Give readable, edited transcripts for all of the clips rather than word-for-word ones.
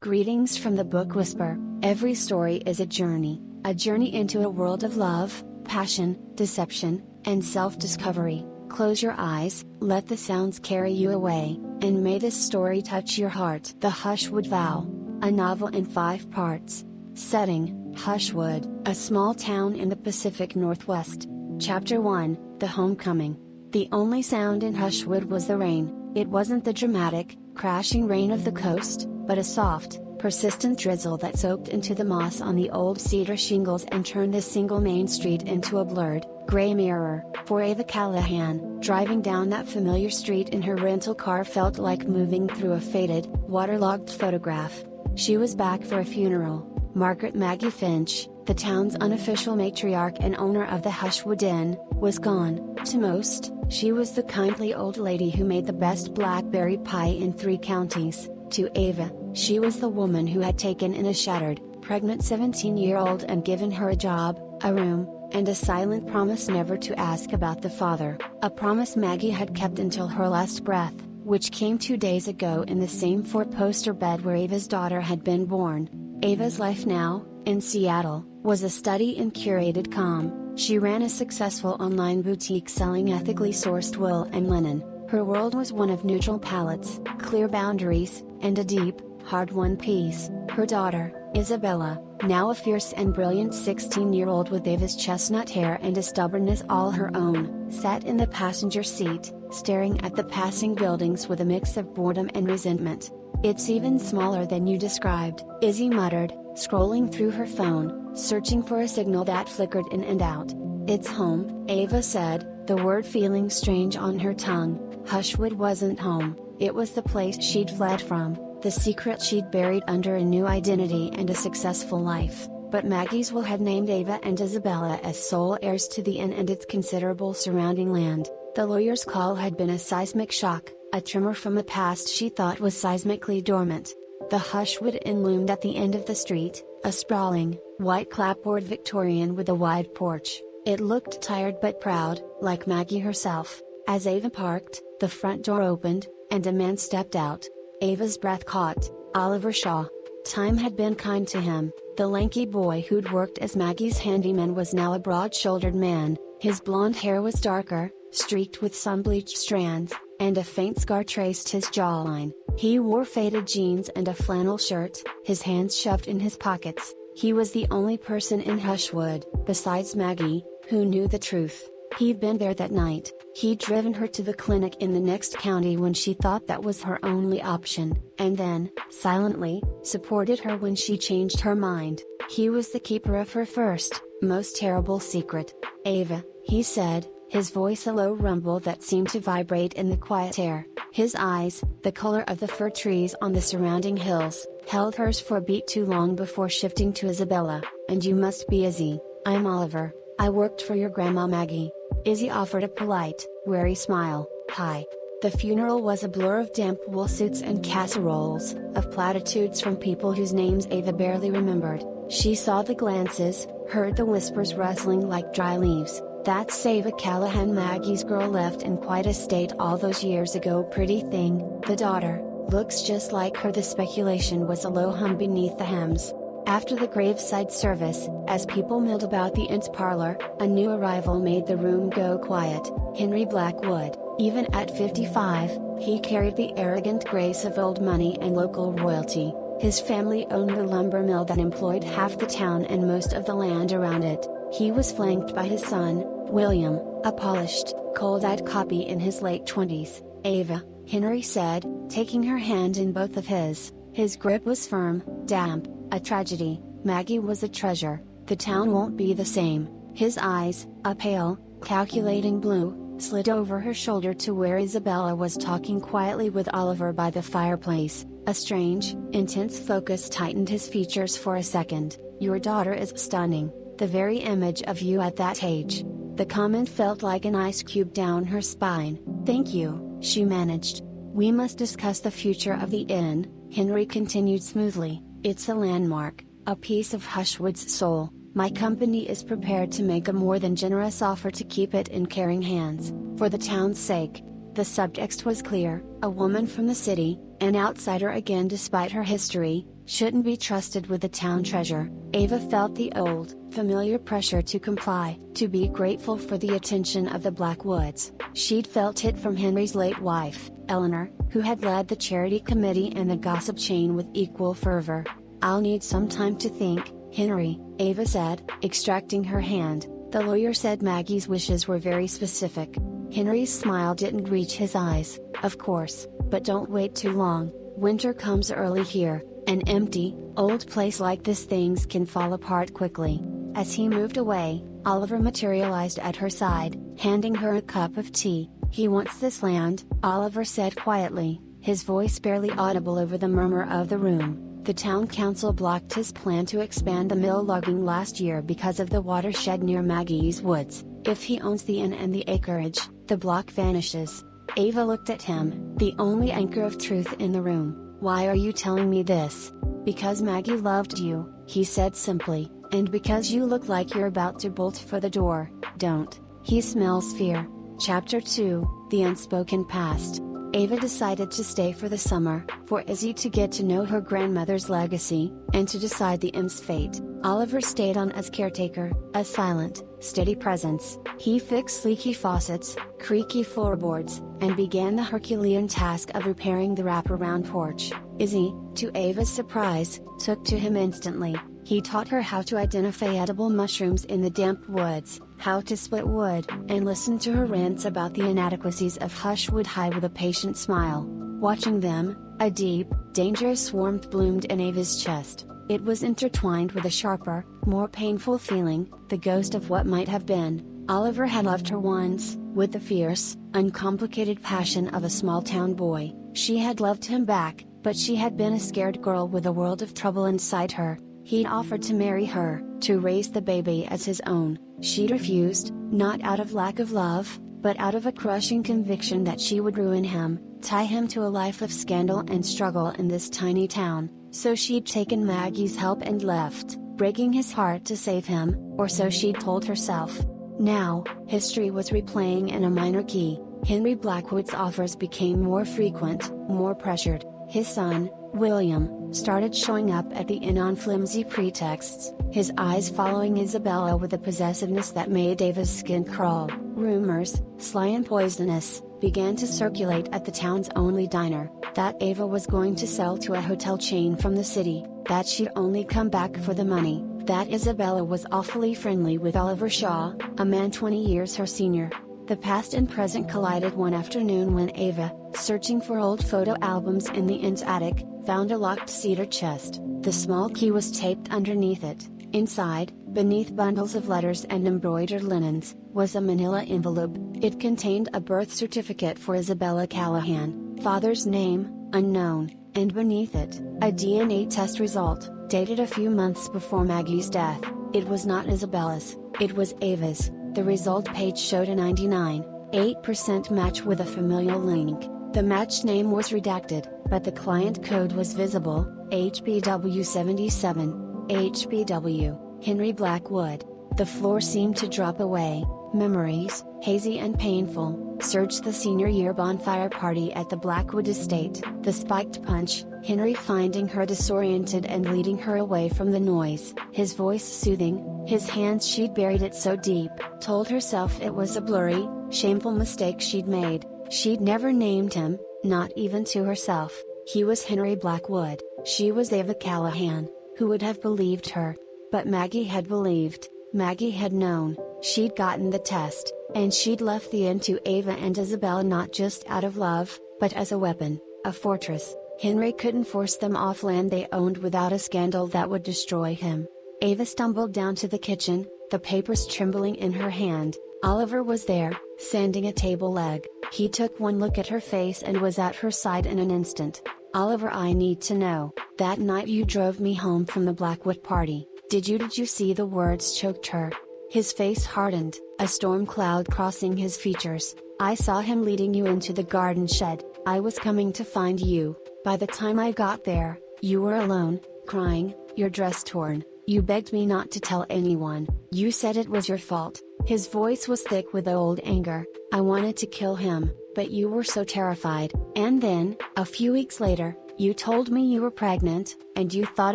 Greetings from the Book Whisper. Every story is a journey into a world of love, passion, deception, and self-discovery. Close your eyes, let the sounds carry you away, and may this story touch your heart. The Hushwood Vow. A novel in 5 parts. Setting, Hushwood, a small town in the Pacific Northwest. Chapter 1, The Homecoming. The only sound in Hushwood was the rain. It wasn't the dramatic, crashing rain of the coast, but a soft, persistent drizzle that soaked into the moss on the old cedar shingles and turned the single main street into a blurred, gray mirror. For Ava Callahan, driving down that familiar street in her rental car felt like moving through a faded, waterlogged photograph. She was back for a funeral. Margaret Maggie Finch, the town's unofficial matriarch and owner of the Hushwood Inn, was gone. To most, she was the kindly old lady who made the best blackberry pie in 3 counties. To Ava, she was the woman who had taken in a shattered, pregnant 17-year-old and given her a job, a room, and a silent promise never to ask about the father. A promise Maggie had kept until her last breath, which came 2 days ago in the same 4-poster bed where Ava's daughter had been born. Ava's life now, in Seattle, was a study in curated calm. She ran a successful online boutique selling ethically sourced wool and linen. Her world was one of neutral palettes, clear boundaries, and a deep, hard-won peace. Her daughter, Isabella, now a fierce and brilliant 16-year-old with Ava's chestnut hair and a stubbornness all her own, sat in the passenger seat, staring at the passing buildings with a mix of boredom and resentment. "It's even smaller than you described," Izzy muttered, scrolling through her phone, searching for a signal that flickered in and out. "It's home," Ava said, the word feeling strange on her tongue. Hushwood wasn't home, it was the place she'd fled from, the secret she'd buried under a new identity and a successful life. But Maggie's will had named Ava and Isabella as sole heirs to the inn and its considerable surrounding land. The lawyer's call had been a seismic shock, a tremor from a past she thought was seismically dormant. The Hushwood Inn loomed at the end of the street, a sprawling, white clapboard Victorian with a wide porch. It looked tired but proud, like Maggie herself. As Ava parked, the front door opened, and a man stepped out. Ava's breath caught. Oliver Shaw. Time had been kind to him. The lanky boy who'd worked as Maggie's handyman was now a broad-shouldered man. His blonde hair was darker, streaked with sun-bleached strands, and a faint scar traced his jawline. He wore faded jeans and a flannel shirt, his hands shoved in his pockets. He was the only person in Hushwood, besides Maggie, who knew the truth. He'd been there that night. He'd driven her to the clinic in the next county when she thought that was her only option, and then, silently, supported her when she changed her mind. He was the keeper of her first, most terrible secret. "Ava," he said, his voice a low rumble that seemed to vibrate in the quiet air. His eyes, the color of the fir trees on the surrounding hills, held hers for a beat too long before shifting to Isabella. "And you must be Izzy. I'm Oliver. I worked for your grandma Maggie." Izzy offered a polite, wary smile. "Hi." The funeral was a blur of damp wool suits and casseroles, of platitudes from people whose names Ava barely remembered. She saw the glances, heard the whispers rustling like dry leaves. "That's Ava Callahan, Maggie's girl left in quite a state all those years ago. Pretty thing, the daughter, looks just like her." The speculation was a low hum beneath the hems. After the graveside service, as people milled about the inn's parlor, a new arrival made the room go quiet. Henry Blackwood. Even at 55, he carried the arrogant grace of old money and local royalty. His family owned the lumber mill that employed half the town and most of the land around it. He was flanked by his son, William, a polished, cold-eyed copy in his late 20s. "Ava," Henry said, taking her hand in both of his. His grip was firm, damp. "A tragedy. Maggie was a treasure. The town won't be the same." His eyes, a pale, calculating blue, slid over her shoulder to where Isabella was talking quietly with Oliver by the fireplace. A strange, intense focus tightened his features for a second. "Your daughter is stunning. The very image of you at that age." The comment felt like an ice cube down her spine. "Thank you," she managed. "We must discuss the future of the inn," Henry continued smoothly. "It's a landmark, a piece of Hushwood's soul. My company is prepared to make a more than generous offer to keep it in caring hands, for the town's sake." The subtext was clear: a woman from the city, an outsider again despite her history, shouldn't be trusted with the town treasure. Ava felt the old, familiar pressure to comply, to be grateful for the attention of the Blackwoods. She'd felt it from Henry's late wife, Eleanor, who had led the charity committee and the gossip chain with equal fervor. "I'll need some time to think, Henry," Ava said, extracting her hand. The lawyer said Maggie's wishes were very specific. Henry's smile didn't reach his eyes. "Of course, but don't wait too long. Winter comes early here. An empty, old place like this, things can fall apart quickly." As he moved away, Oliver materialized at her side, handing her a cup of tea. "He wants this land," Oliver said quietly, his voice barely audible over the murmur of the room. "The town council blocked his plan to expand the mill logging last year because of the watershed near Maggie's woods. If he owns the inn and the acreage, the block vanishes." Ava looked at him, the only anchor of truth in the room. "Why are you telling me this?" "Because Maggie loved you," he said simply, "and because you look like you're about to bolt for the door. Don't." He smells fear. Chapter 2, The Unspoken Past. Ava decided to stay for the summer, for Izzy to get to know her grandmother's legacy, and to decide the inn's fate. Oliver stayed on as caretaker, a silent, steady presence. He fixed leaky faucets, creaky floorboards, and began the Herculean task of repairing the wraparound porch. Izzy, to Ava's surprise, took to him instantly. He taught her how to identify edible mushrooms in the damp woods, how to split wood, and listened to her rants about the inadequacies of Hushwood High with a patient smile. Watching them, a deep, dangerous warmth bloomed in Ava's chest. It was intertwined with a sharper, more painful feeling, the ghost of what might have been. Oliver had loved her once, with the fierce, uncomplicated passion of a small-town boy. She had loved him back, but she had been a scared girl with a world of trouble inside her. He'd offered to marry her, to raise the baby as his own. She'd refused, not out of lack of love, but out of a crushing conviction that she would ruin him, tie him to a life of scandal and struggle in this tiny town. So she'd taken Maggie's help and left, breaking his heart to save him, or so she'd told herself. Now, history was replaying in a minor key. Henry Blackwood's offers became more frequent, more pressured. His son, William, started showing up at the inn on flimsy pretexts, his eyes following Isabella with a possessiveness that made Ava's skin crawl. Rumors, sly and poisonous, began to circulate at the town's only diner, that Ava was going to sell to a hotel chain from the city, that she'd only come back for the money, that Isabella was awfully friendly with Oliver Shaw, a man 20 years her senior. The past and present collided one afternoon when Ava, searching for old photo albums in the inn's attic, found a locked cedar chest. The small key was taped underneath it. Inside, beneath bundles of letters and embroidered linens, was a manila envelope. It contained a birth certificate for Isabella Callahan, father's name, unknown, and beneath it, a DNA test result, dated a few months before Maggie's death. It was not Isabella's, it was Ava's. The result page showed a 99.8% match with a familial link. The match name was redacted, but the client code was visible, HBW77, HBW, Henry Blackwood. The floor seemed to drop away, memories, hazy and painful, surged the senior year bonfire party at the Blackwood estate. The spiked punch, Henry finding her disoriented and leading her away from the noise. His voice soothing, his hands, she'd buried it so deep, told herself it was a blurry, shameful mistake she'd made. She'd never named him, not even to herself. He was Henry Blackwood, she was Ava Callahan. Who would have believed her? But Maggie had believed, Maggie had known, she'd gotten the test, and she'd left the inn to Ava and Isabella not just out of love, but as a weapon, a fortress. Henry couldn't force them off land they owned without a scandal that would destroy him. Ava stumbled down to the kitchen, the papers trembling in her hand. Oliver was there, sanding a table leg. He took one look at her face and was at her side in an instant. "Oliver, I need to know, that night you drove me home from the Blackwood party, did you see?" The words choked her. His face hardened, a storm cloud crossing his features. "I saw him leading you into the garden shed. I was coming to find you. By the time I got there, you were alone, crying, your dress torn. You begged me not to tell anyone. You said it was your fault." His voice was thick with old anger. "I wanted to kill him, but you were so terrified. And then, a few weeks later, You told me you were pregnant, and you thought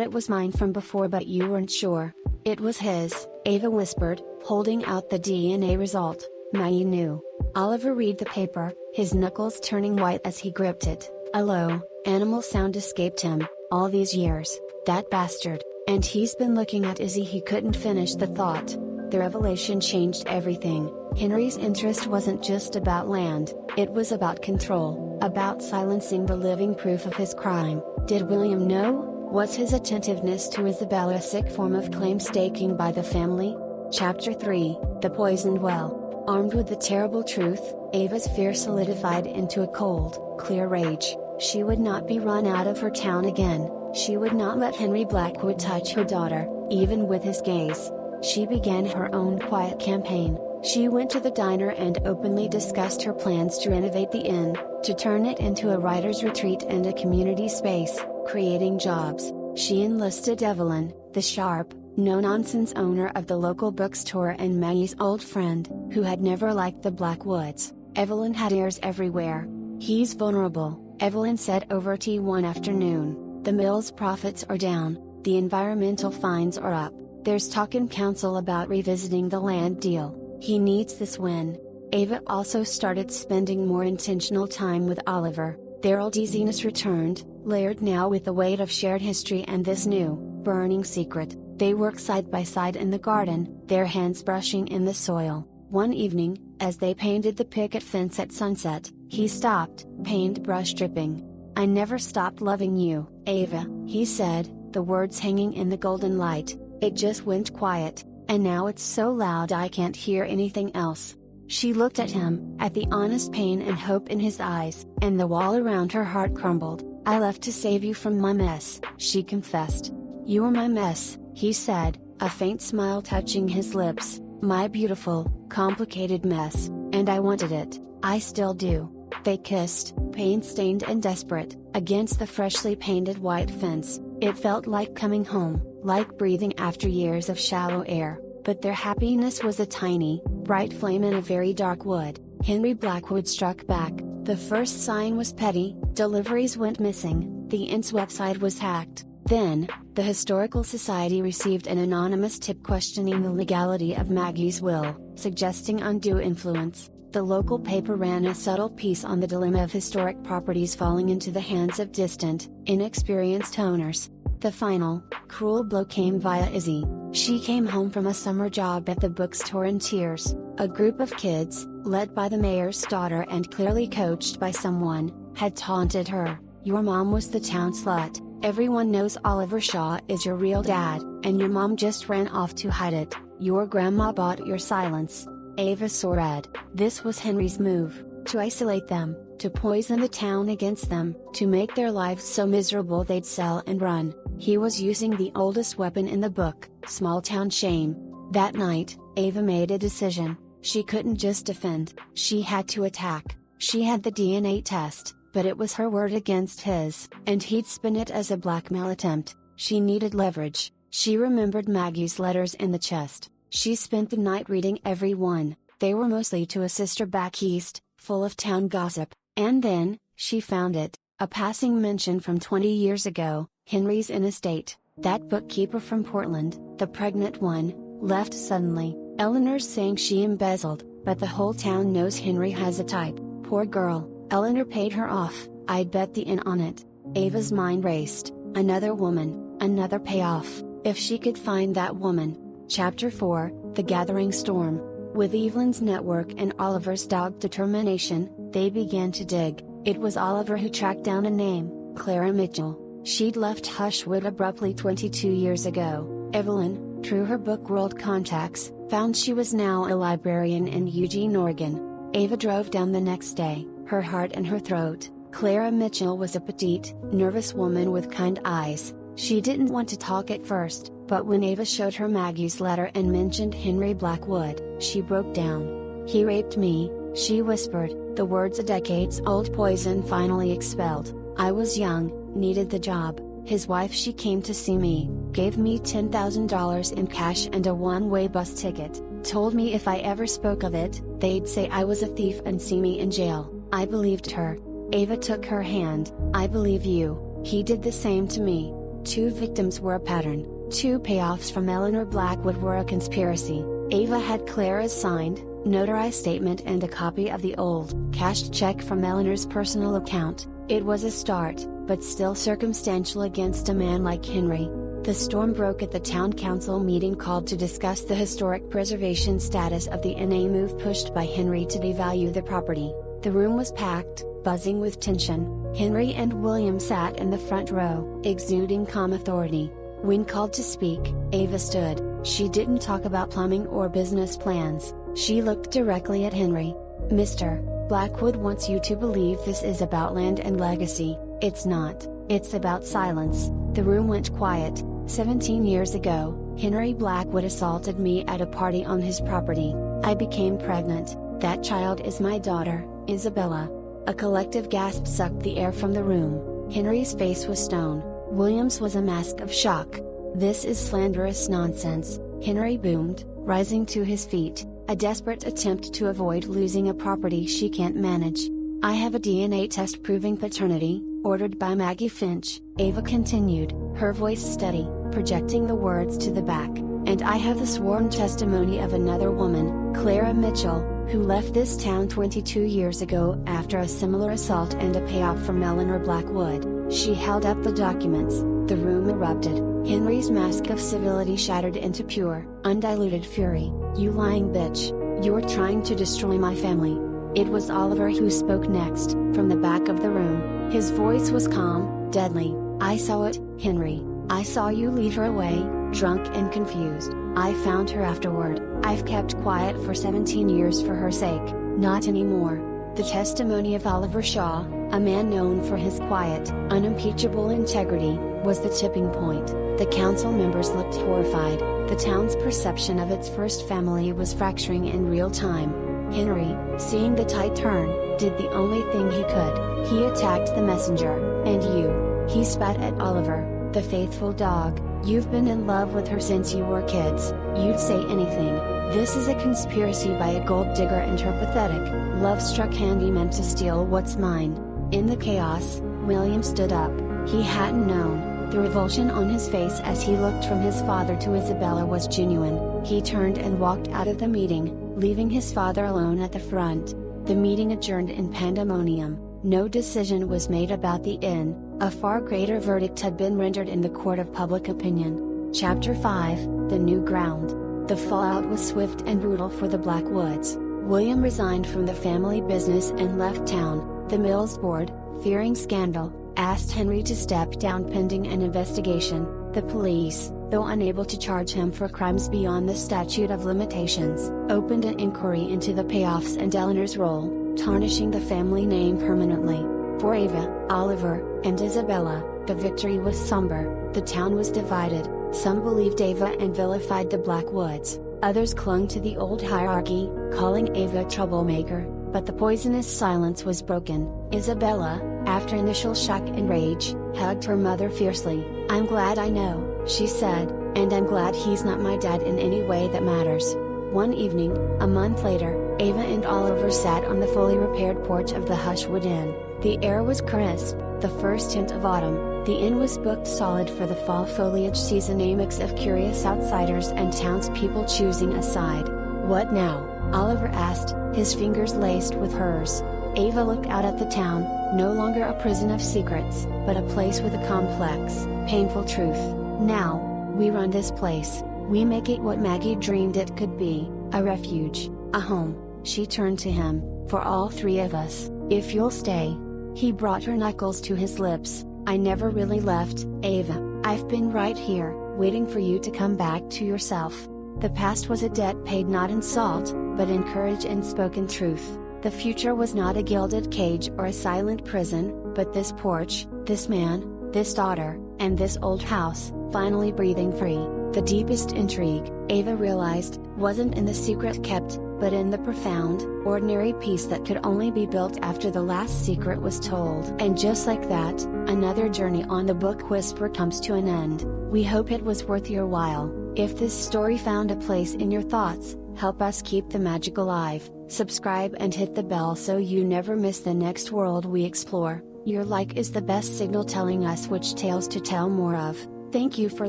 it was mine from before, but you weren't sure. It was his, Ava whispered, holding out the DNA result. Maggie knew. Oliver read the paper, his knuckles turning white as he gripped it. A low, animal sound escaped him. All these years, that bastard, and he's been looking at Izzy. He couldn't finish the thought. The revelation changed everything. Henry's interest wasn't just about land, it was about control, about silencing the living proof of his crime. Did William know? Was his attentiveness to Isabella a sick form of claim staking by the family? Chapter 3, The Poisoned Well. Armed with the terrible truth, Ava's fear solidified into a cold, clear rage. She would not be run out of her town again. She would not let Henry Blackwood touch her daughter, even with his gaze. She began her own quiet campaign. She went to the diner and openly discussed her plans to renovate the inn, to turn it into a writer's retreat and a community space, creating jobs. She enlisted Evelyn, the sharp, no-nonsense owner of the local bookstore and Maggie's old friend, who had never liked the Blackwoods. Evelyn had ears everywhere. "He's vulnerable," Evelyn said over tea one afternoon. "The mill's profits are down, the environmental fines are up. There's talk in council about revisiting the land deal. He needs this win." Ava also started spending more intentional time with Oliver. Their old easiness returned, layered now with the weight of shared history and this new, burning secret. They worked side by side in the garden, their hands brushing in the soil. One evening, as they painted the picket fence at sunset, he stopped, paintbrush dripping. "I never stopped loving you, Ava," he said, the words hanging in the golden light. "It just went quiet, and now it's so loud I can't hear anything else." She looked at him, at the honest pain and hope in his eyes, and the wall around her heart crumbled. "I left to save you from my mess," she confessed. "You were my mess," he said, a faint smile touching his lips. "My beautiful, complicated mess, and I wanted it, I still do." They kissed, pain-stained and desperate, against the freshly painted white fence. It felt like coming home, like breathing after years of shallow air, but their happiness was a tiny, bright flame in a very dark wood. Henry Blackwood struck back. The first sign was petty: deliveries went missing, the inn's website was hacked. Then, the Historical Society received an anonymous tip questioning the legality of Maggie's will, suggesting undue influence. The local paper ran a subtle piece on the dilemma of historic properties falling into the hands of distant, inexperienced owners. The final, cruel blow came via Izzy. She came home from a summer job at the bookstore in tears. A group of kids, led by the mayor's daughter and clearly coached by someone, had taunted her. "Your mom was the town slut. Everyone knows Oliver Shaw is your real dad, and your mom just ran off to hide it. Your grandma bought your silence." Ava saw red. This was Henry's move, to isolate them, to poison the town against them, to make their lives so miserable they'd sell and run. He was using the oldest weapon in the book, small-town shame. That night, Ava made a decision. She couldn't just defend, she had to attack. She had the DNA test, but it was her word against his, and he'd spin it as a blackmail attempt. She needed leverage. She remembered Maggie's letters in the chest. She spent the night reading every one. They were mostly to a sister back east, full of town gossip. And then, she found it, a passing mention from 20 years ago, Henry's in estate. That bookkeeper from Portland, the pregnant one, left suddenly. Eleanor's saying she embezzled, but the whole town knows Henry has a type. Poor girl, Eleanor paid her off, I'd bet the inn on it. Ava's mind raced. Another woman, another payoff, if she could find that woman. Chapter 4, The Gathering Storm. With Evelyn's network and Oliver's dogged determination, they began to dig. It was Oliver who tracked down a name, Clara Mitchell. She'd left Hushwood abruptly 22 years ago. Evelyn, through her book world contacts, found she was now a librarian in Eugene, Oregon. Ava drove down the next day, her heart in her throat. Clara Mitchell was a petite, nervous woman with kind eyes. She didn't want to talk at first, but when Ava showed her Maggie's letter and mentioned Henry Blackwood, she broke down. "He raped me," she whispered, the words a decades-old poison finally expelled. "I was young, needed the job. His wife, she came to see me, gave me $10,000 in cash and a one-way bus ticket, told me if I ever spoke of it, they'd say I was a thief and see me in jail. I believed her." Ava took her hand. "I believe you," He did the same to me. 2 victims were a pattern, 2 payoffs from Eleanor Blackwood were a conspiracy. Ava had Clara's signed, notarized statement and a copy of the old, cashed check from Eleanor's personal account. It was a start, but still circumstantial against a man like Henry. The storm broke at the town council meeting called to discuss the historic preservation status of the NA move pushed by Henry to devalue the property. The room was packed, buzzing with tension. Henry and William sat in the front row, exuding calm authority. When called to speak, Ava stood. She didn't talk about plumbing or business plans. She looked directly at Henry. "Mr. Blackwood wants you to believe this is about land and legacy. It's not. It's about silence." The room went quiet. 17 years ago, Henry Blackwood assaulted me at a party on his property. I became pregnant. That child is my daughter, Isabella. A collective gasp sucked the air from the room. Henry's face was stone. William's was a mask of shock. "This is slanderous nonsense," Henry boomed, rising to his feet, a desperate attempt to avoid losing a property she can't manage. "I have a DNA test proving paternity, ordered by Maggie Finch," Ava continued, her voice steady, projecting the words to the back, "and I have the sworn testimony of another woman, Clara Mitchell, who left this town 22 years ago after a similar assault and a payoff from Eleanor Blackwood." She held up the documents. The room erupted. Henry's mask of civility shattered into pure, undiluted fury. "You lying bitch! You're trying to destroy my family." It was Oliver who spoke next, from the back of the room. His voice was calm, deadly. "I saw it, Henry. I saw you lead her away, drunk and confused. I found her afterward. I've kept quiet for 17 years for her sake, not anymore." The testimony of Oliver Shaw, a man known for his quiet, unimpeachable integrity, was the tipping point. The council members looked horrified. The town's perception of its first family was fracturing in real time. Henry, seeing the tide turn, did the only thing he could. He attacked the messenger. "And you," he spat at Oliver, "the faithful dog, you've been in love with her since you were kids. You'd say anything. This is a conspiracy by a gold digger and her pathetic, love-struck handyman to steal what's mine." In the chaos, William stood up. He hadn't known. The revulsion on his face as he looked from his father to Isabella was genuine. He turned and walked out of the meeting, leaving his father alone at the front. The meeting adjourned in pandemonium. No decision was made about the inn. A far greater verdict had been rendered in the court of public opinion. Chapter 5, The New Ground. The fallout was swift and brutal for the Blackwoods. William resigned from the family business and left town. The Mills Board, fearing scandal, asked Henry to step down pending an investigation. The police, though unable to charge him for crimes beyond the statute of limitations, opened an inquiry into the payoffs and Eleanor's role, tarnishing the family name permanently. For Ava, Oliver, and Isabella, the victory was somber. The town was divided. Some believed Ava and vilified the Blackwoods. Others clung to the old hierarchy, calling Ava a troublemaker, but the poisonous silence was broken. Isabella, after initial shock and rage, hugged her mother fiercely. "I'm glad I know," she said, "and I'm glad he's not my dad in any way that matters." One evening, a month later, Ava and Oliver sat on the fully repaired porch of the Hushwood Inn. The air was crisp, the first hint of autumn. The inn was booked solid for the fall foliage season, a mix of curious outsiders and townspeople choosing a side. "What now?" Oliver asked, his fingers laced with hers. Ava looked out at the town, no longer a prison of secrets, but a place with a complex, painful truth. "Now, we run this place. We make it what Maggie dreamed it could be, a refuge, a home." She turned to him. "For all three of us, if you'll stay." He brought her knuckles to his lips. "I never really left, Ava. I've been right here, waiting for you to come back to yourself." The past was a debt paid not in salt, but in courage and spoken truth. The future was not a gilded cage or a silent prison, but this porch, this man, this daughter, and this old house, finally breathing free. The deepest intrigue, Ava realized, wasn't in the secret kept, but in the profound, ordinary peace that could only be built after the last secret was told. And just like that, another journey on the Book Whisper comes to an end. We hope it was worth your while. If this story found a place in your thoughts, help us keep the magic alive. Subscribe and hit the bell so you never miss the next world we explore. Your like is the best signal telling us which tales to tell more of. Thank you for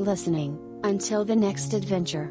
listening. Until the next adventure.